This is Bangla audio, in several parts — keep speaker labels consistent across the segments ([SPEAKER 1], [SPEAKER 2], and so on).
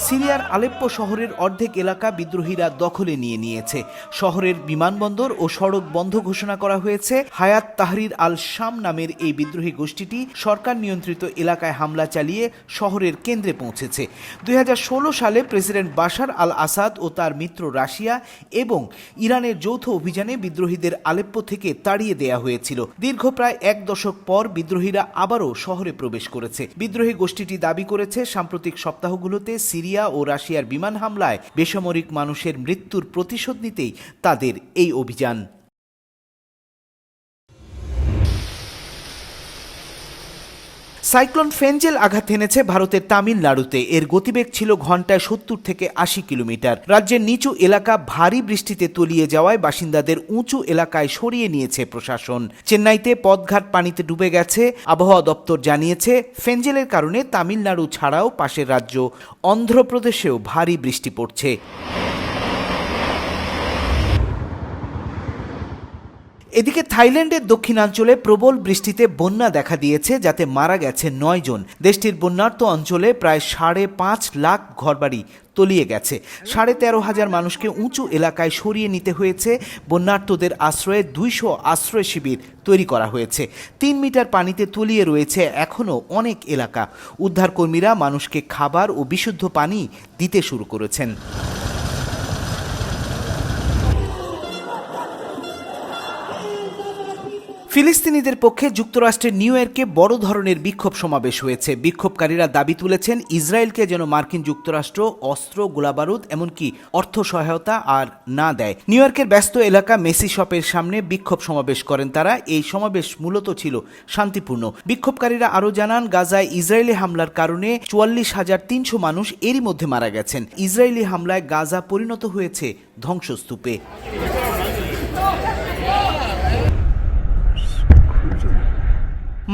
[SPEAKER 1] সিরিয়ার আলেপ্পো শহরের অর্ধেক এলাকা বিদ্রোহীরা দখলে নিয়েছে। শহরের বিমানবন্দর ও সড়ক বন্ধ ঘোষণা করা হয়েছে। হায়াত তাহরির আল শাম নামের এই বিদ্রোহী গোষ্ঠীটি সরকার নিয়ন্ত্রিত এলাকায় হামলা চালিয়ে শহরের কেন্দ্রে পৌঁছেছে। 2016 সালে প্রেসিডেন্ট বাশার আল আসাদ ও তার মিত্র রাশিয়া এবং ইরানের যৌথ অভিযানে বিদ্রোহীদের আলেপ্পো থেকে তাড়িয়ে দেয়া হয়েছিল। দীর্ঘ প্রায় 1 দশক পর বিদ্রোহীরা আবারও শহরে প্রবেশ করেছে। বিদ্রোহী গোষ্ঠীটি দাবি করেছে সাম্প্রতিক সপ্তাহগুলোতে সিরিয়া ও রাশিয়ার বিমান হামলায় বেসামরিক মানুষের মৃত্যুর প্রতিশোধ নিতেই তাদের এই অভিযান। সাইক্লোন ফেঞ্জেল আঘাত এনেছে ভারতের তামিলনাড়ুতে। এর গতিবেগ ছিল ঘন্টায় 70 থেকে 80 কিলোমিটার। রাজ্যের নিচু এলাকা ভারী বৃষ্টিতে তলিয়ে যাওয়ায় বাসিন্দাদের উঁচু এলাকায় সরিয়ে নিয়েছে প্রশাসন। চেন্নাইতে পথঘাট পানিতে ডুবে গেছে। আবহাওয়া দপ্তর জানিয়েছে ফেঞ্জেলের কারণে তামিলনাড়ু ছাড়াও পাশের রাজ্য অন্ধ্রপ্রদেশেও ভারী বৃষ্টি পড়ছে। এদিকে থাইল্যান্ডের দক্ষিণাঞ্চলে প্রবল বৃষ্টিতে বন্যা দেখা দিয়েছে, যাতে মারা গেছে 9 জন। দেশটির বন্যার্ত অঞ্চলে প্রায় 5.5 লাখ ঘরবাড়ি তলিয়ে গেছে। 13,500 মানুষকে উঁচু এলাকায় সরিয়ে নিতে হয়েছে। বন্যার্তদের আশ্রয়ে 200 আশ্রয় শিবির তৈরি করা হয়েছে। 3 মিটার পানিতে তলিয়ে রয়েছে এখনও অনেক এলাকা। উদ্ধারকর্মীরা মানুষকে খাবার ও বিশুদ্ধ পানি দিতে শুরু করেছেন। ফিলিস্তিনিদের পক্ষে যুক্তরাষ্ট্রের নিউ ইয়র্কে বড় ধরনের বিক্ষোভ সমাবেশ হয়েছে। বিক্ষোভকারীরা দাবি তুলেছেন ইসরায়েলকে যেন মার্কিন যুক্তরাষ্ট্র অস্ত্র, গোলাবারুদ এমনকি অর্থ সহায়তা আর না দেয়। নিউ ইয়র্কের ব্যস্ত এলাকা মেসি শপের সামনে বিক্ষোভ সমাবেশ করেন তারা। এই সমাবেশ মূলত ছিল শান্তিপূর্ণ। বিক্ষোভকারীরা আরও জানান, গাজায় ইসরায়েলি হামলার কারণে 44,300 মানুষ এরই মধ্যে মারা গেছেন। ইসরায়েলি হামলায় গাজা পরিণত হয়েছে ধ্বংসস্তূপে।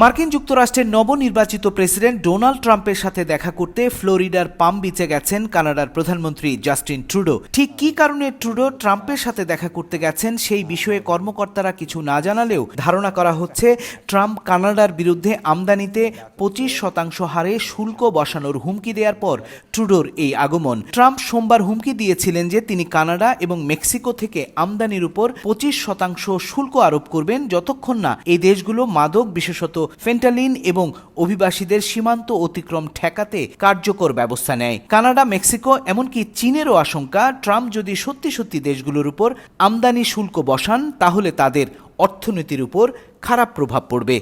[SPEAKER 1] মার্কিন যুক্তরাষ্ট্রের নবনির্বাচিত প্রেসিডেন্ট ডোনাল্ড ট্রাম্পের সাথে দেখা করতে ফ্লোরিডার পাম বিচে গেছেন কানাডার প্রধানমন্ত্রী জাস্টিন ট্রুডো। ঠিক কী কারণে ট্রুডো ট্রাম্পের সাথে দেখা করতে গেছেন সেই বিষয়ে কর্মকর্তারা কিছু না জানালেও ধারণা করা হচ্ছে ট্রাম্প কানাডার বিরুদ্ধে আমদানিতে 25% হারে শুল্ক বসানোর হুমকি দেওয়ার পর ট্রুডোর এই আগমন। ট্রাম্প সোমবার হুমকি দিয়েছিলেন যে তিনি কানাডা এবং মেক্সিকো থেকে আমদানির উপর 25% শুল্ক আরোপ করবেন যতক্ষণ না এই দেশগুলো মাদক, বিশেষত ফেন্টালিন এবং অভিবাসীদের সীমান্ত অতিক্রম ঠেকাতে কার্যকর ব্যবস্থা নেয়। কানাডা, মেক্সিকো এমনকি চীনেরও আশঙ্কা, ট্রাম্প যদি সত্যি দেশগুলোর উপর আমদানি শুল্ক বসান তাহলে তাদের অর্থনীতির উপর খারাপ প্রভাব পড়বে।